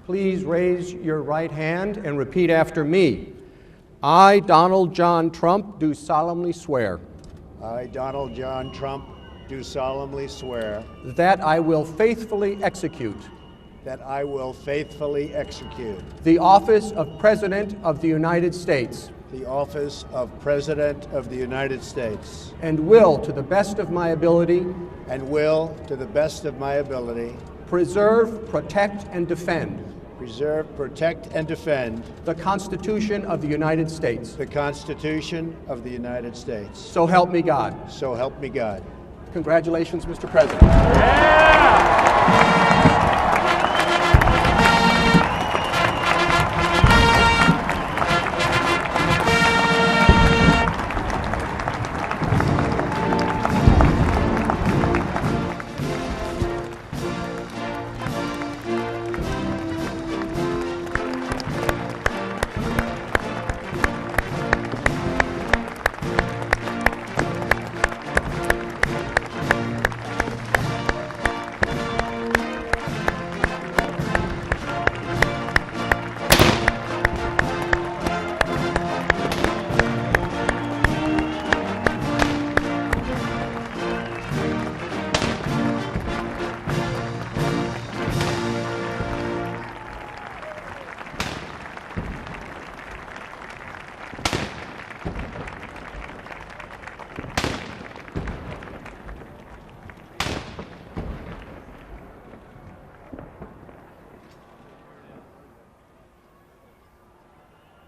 Please raise your right hand and repeat after me. I, Donald John Trump, do solemnly swear I, Donald John Trump, do solemnly swear that I will faithfully execute that I will faithfully execute the office of President of the United States the office of President of the United States and will, to the best of my ability, and will, to the best of my ability, preserve, protect, and defend preserve, protect, and defend the Constitution of the United States. the Constitution of the United States. So help me God. So help me God. Congratulations, Mr. President. Yeah!